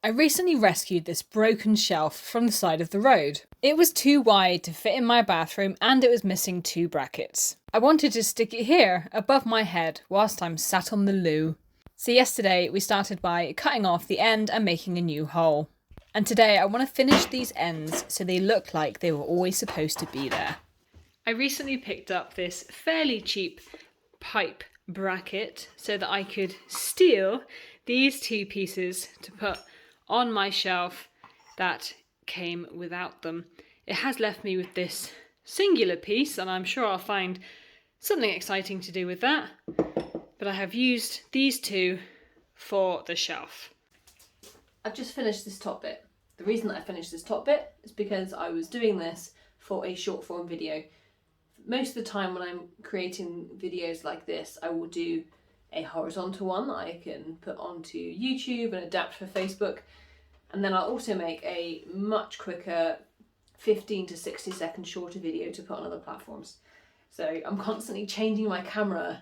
I recently rescued this broken shelf from the side of the road. It was too wide to fit in my bathroom and it was missing 2 brackets. I wanted to stick it here, above my head, whilst I'm sat on the loo. So yesterday we started by cutting off the end and making a new hole. And today I want to finish these ends so they look like they were always supposed to be there. I recently picked up this fairly cheap pipe bracket so that I could steal these 2 pieces to put on my shelf that came without them. It has left me with this singular piece and I'm sure I'll find something exciting to do with that, but I have used these 2 for the shelf. I've just finished this top bit. The reason that I finished this top bit is because I was doing this for a short form video. Most of the time when I'm creating videos like this, I will do a horizontal one that I can put onto YouTube and adapt for Facebook. And then I'll also make a much quicker 15 to 60 second shorter video to put on other platforms. So I'm constantly changing my camera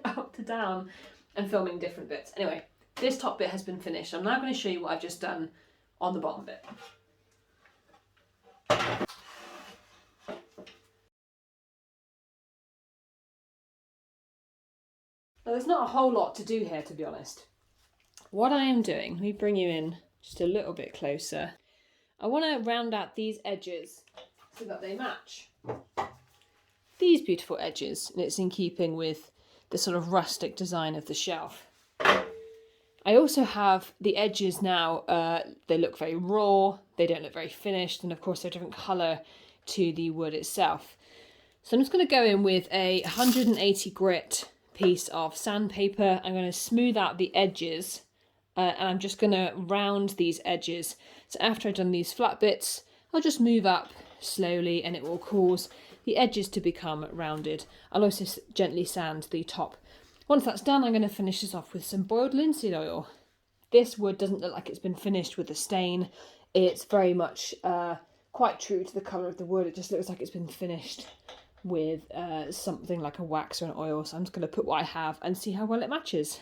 up to down and filming different bits. Anyway, this top bit has been finished. I'm now going to show you what I've just done on the bottom bit. Now, there's not a whole lot to do here, to be honest. What I am doing, let me bring you in just a little bit closer. I want to round out these edges so that they match these beautiful edges, and it's in keeping with the sort of rustic design of the shelf. I also have the edges now, they look very raw, they don't look very finished, and of course they're a different colour to the wood itself. So I'm just going to go in with a 180 grit piece of sandpaper. I'm going to smooth out the edges and I'm just going to round these edges. So after I've done these flat bits, I'll just move up slowly and it will cause the edges to become rounded. I'll also gently sand the top. Once that's done, I'm going to finish this off with some boiled linseed oil. This wood doesn't look like it's been finished with a stain. It's very much quite true to the colour of the wood. It just looks like it's been finished with something like a wax or an oil. So I'm just going to put what I have and see how well it matches.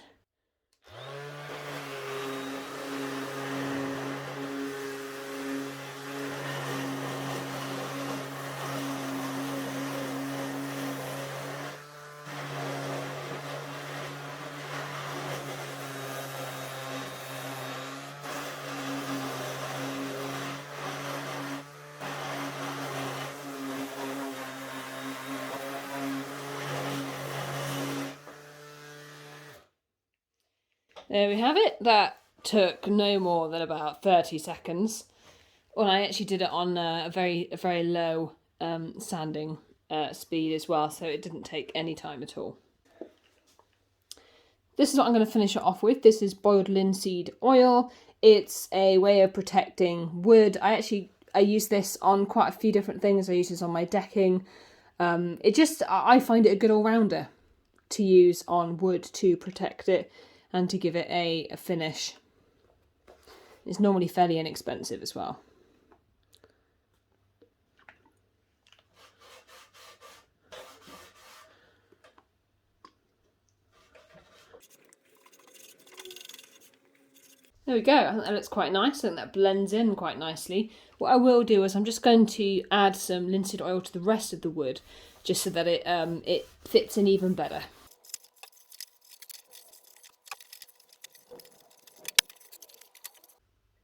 There we have it. That took no more than about 30 seconds. Well, I actually did it on a very low sanding speed as well, so it didn't take any time at all. This is what I'm going to finish it off with. This is boiled linseed oil. It's a way of protecting wood. I use this on quite a few different things. I use this on my decking. I find it a good all-rounder to use on wood to protect it and to give it a finish. It's normally fairly inexpensive as well. There we go. I think that looks quite nice. I think that blends in quite nicely. What I will do is I'm just going to add some linseed oil to the rest of the wood, just so that it fits in even better.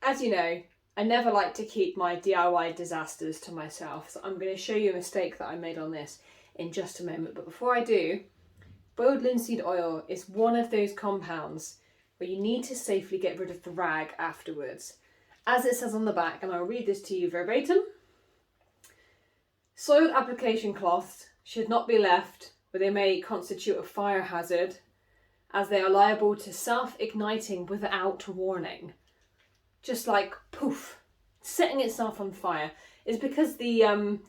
As you know, I never like to keep my DIY disasters to myself, so I'm going to show you a mistake that I made on this in just a moment. But before I do, boiled linseed oil is one of those compounds where you need to safely get rid of the rag afterwards. As it says on the back, and I'll read this to you verbatim, soiled application cloths should not be left where they may constitute a fire hazard, as they are liable to self-igniting without warning. Just like poof, setting itself on fire. Is because the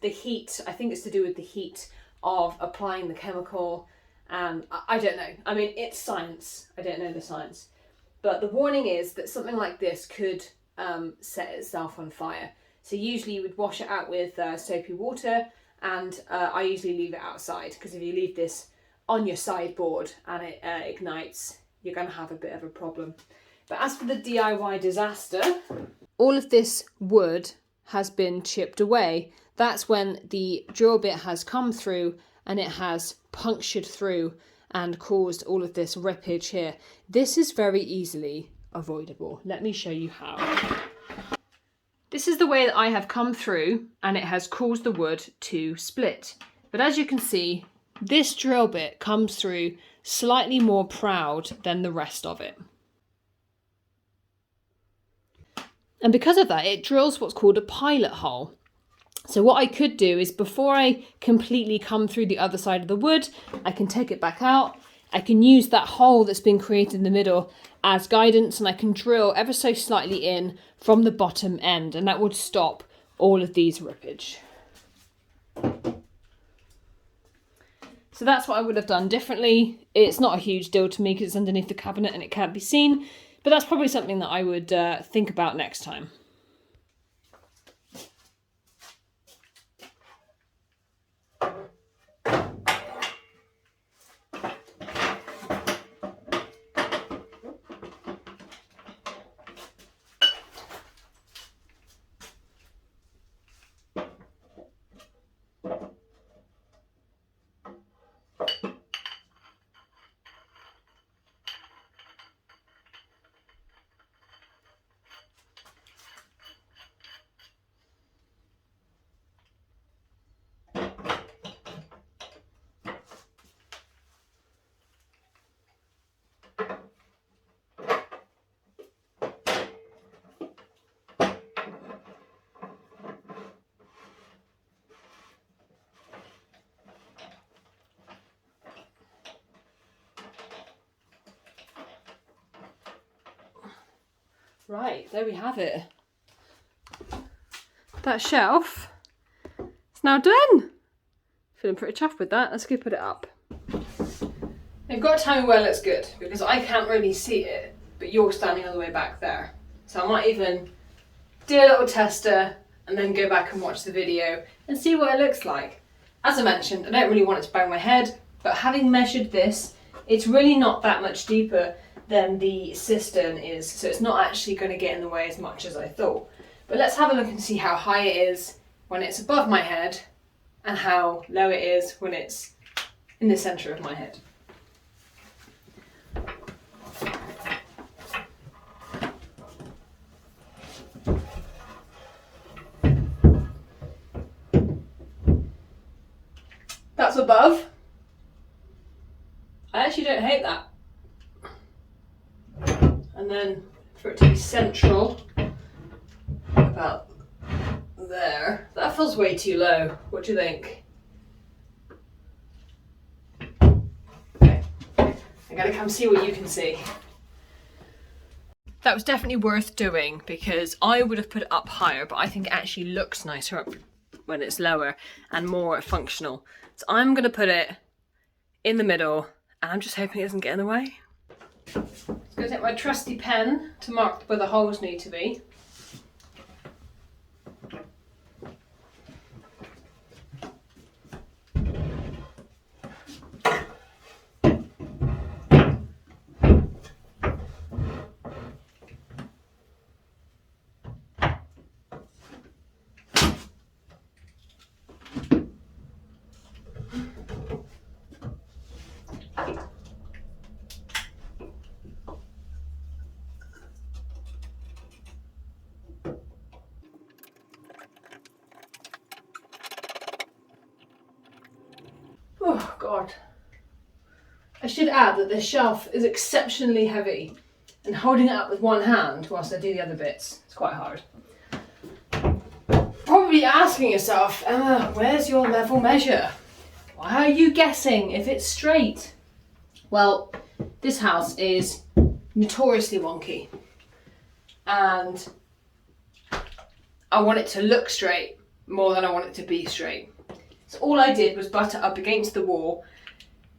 heat, I think it's to do with the heat of applying the chemical, and I don't know. I mean, it's science. I don't know the science. But the warning is that something like this could set itself on fire. So usually you would wash it out with soapy water, and I usually leave it outside, because if you leave this on your sideboard and it ignites, you're going to have a bit of a problem. But as for the DIY disaster, all of this wood has been chipped away. That's when the drill bit has come through and it has punctured through and caused all of this rippage here. This is very easily avoidable. Let me show you how. This is the way that I have come through and it has caused the wood to split. But as you can see, this drill bit comes through slightly more proud than the rest of it. And because of that, it drills what's called a pilot hole. So what I could do is, before I completely come through the other side of the wood, I can take it back out. I can use that hole that's been created in the middle as guidance, and I can drill ever so slightly in from the bottom end, and that would stop all of these rippage. So that's what I would have done differently. It's not a huge deal to me because it's underneath the cabinet and it can't be seen, but that's probably something that I would think about next time. Right, there we have it. That shelf is now done. Feeling pretty chuffed with that. Let's go put it up. You've got to tell me where it looks good, because I can't really see it, but you're standing all the way back there. So I might even do a little tester and then go back and watch the video and see what it looks like. As I mentioned, I don't really want it to bang my head, but having measured this, it's really not that much deeper than the cistern is, so it's not actually going to get in the way as much as I thought. But let's have a look and see how high it is when it's above my head and how low it is when it's in the centre of my head. That's above. I actually don't hate that. And then for it to be central, about there, that feels way too low. What do you think? Okay, I gotta come see what you can see. That was definitely worth doing because I would have put it up higher, but I think it actually looks nicer up when it's lower and more functional. So I'm gonna put it in the middle and I'm just hoping it doesn't get in the way. I'm going to take my trusty pen to mark where the holes need to be. Oh God. I should add that this shelf is exceptionally heavy and holding it up with one hand whilst I do the other bits, it's quite hard. Probably asking yourself, Emma, where's your level measure? Why are you guessing if it's straight? Well, this house is notoriously wonky and I want it to look straight more than I want it to be straight. So all I did was butt it up against the wall,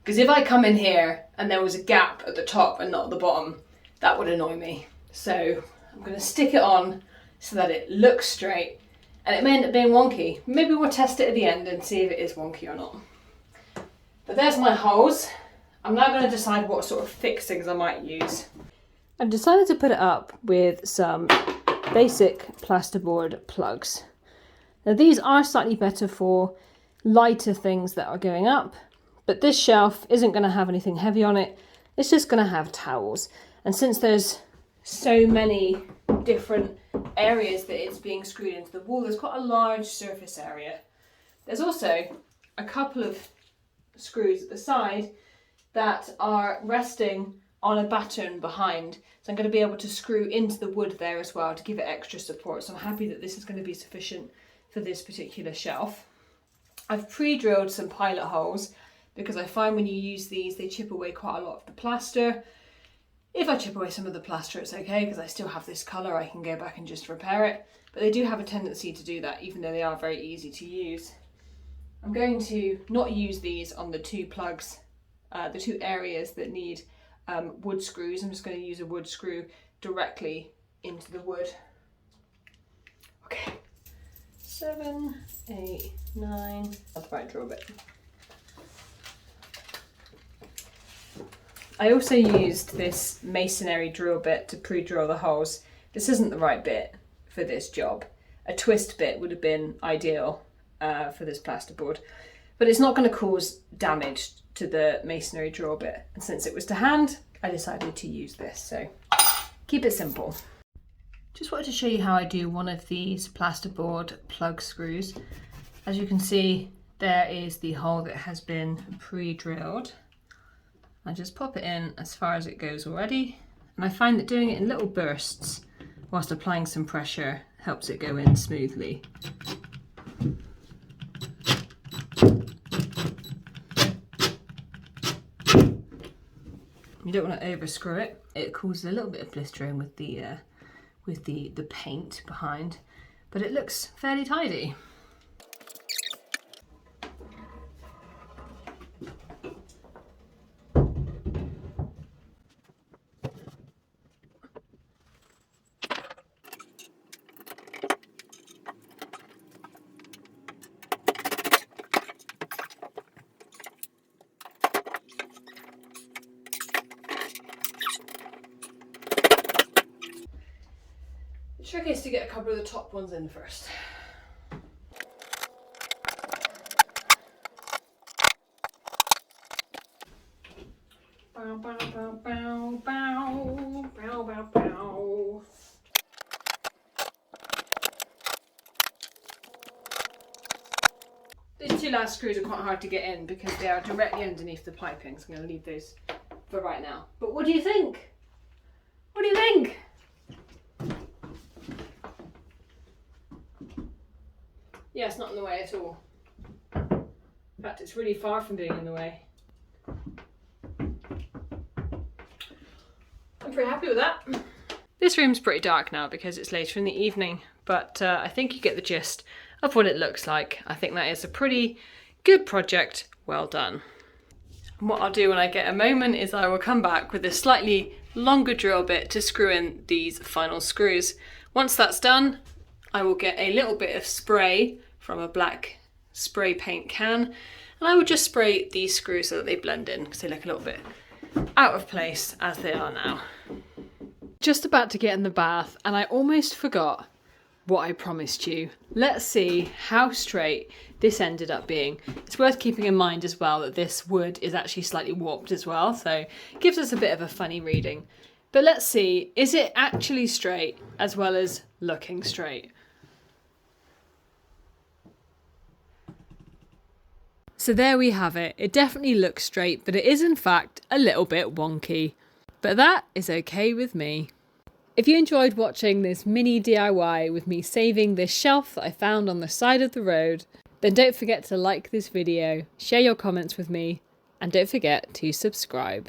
because if I come in here and there was a gap at the top and not at the bottom, that would annoy me. So I'm going to stick it on so that it looks straight, and it may end up being wonky. Maybe we'll test it at the end and see if it is wonky or not. But there's my holes. I'm now going to decide what sort of fixings I might use. I've decided to put it up with some basic plasterboard plugs. Now these are slightly better for lighter things that are going up, but this shelf isn't going to have anything heavy on it. It's just going to have towels. And since there's so many different areas that it's being screwed into the wall, there's quite a large surface area. There's also a couple of screws at the side that are resting on a batten behind. So I'm going to be able to screw into the wood there as well to give it extra support. So I'm happy that this is going to be sufficient for this particular shelf. I've pre-drilled some pilot holes because I find when you use these, they chip away quite a lot of the plaster. If I chip away some of the plaster, it's okay because I still have this colour, I can go back and just repair it. But they do have a tendency to do that, even though they are very easy to use. I'm going to not use these on the two plugs, the two areas that need wood screws. I'm just going to use a wood screw directly into the wood. Okay, 7, 8, 9, that's the right drill bit. I also used this masonry drill bit to pre-drill the holes. This isn't the right bit for this job. A twist bit would have been ideal for this plasterboard, but it's not going to cause damage to the masonry drill bit. And since it was to hand, I decided to use this, so keep it simple. Just wanted to show you how I do one of these plasterboard plug screws. As you can see, there is the hole that has been pre-drilled. I just pop it in as far as it goes already, and I find that doing it in little bursts whilst applying some pressure helps it go in smoothly. You don't want to over screw it. It causes a little bit of blistering with the paint behind, but it looks fairly tidy. The trick is to get a couple of the top ones in first. Bow, bow, bow, bow, bow, bow, bow, bow. These two last screws are quite hard to get in because they are directly underneath the piping, so I'm going to leave those for right now. But what do you think? What do you think? Yeah, it's not in the way at all. In fact, it's really far from being in the way. I'm pretty happy with that. This room's pretty dark now because it's later in the evening, but I think you get the gist of what it looks like. I think that is a pretty good project, well done. And what I'll do when I get a moment is I will come back with a slightly longer drill bit to screw in these final screws. Once that's done, I will get a little bit of spray from a black spray paint can, and I will just spray these screws so that they blend in because they look a little bit out of place as they are now. Just about to get in the bath and I almost forgot what I promised you. Let's see how straight this ended up being. It's worth keeping in mind as well that this wood is actually slightly warped as well, so it gives us a bit of a funny reading. But let's see, is it actually straight as well as looking straight? So there we have it. It definitely looks straight, but it is in fact a little bit wonky. But that is okay with me. If you enjoyed watching this mini DIY with me saving this shelf that I found on the side of the road, then don't forget to like this video, share your comments with me, and don't forget to subscribe.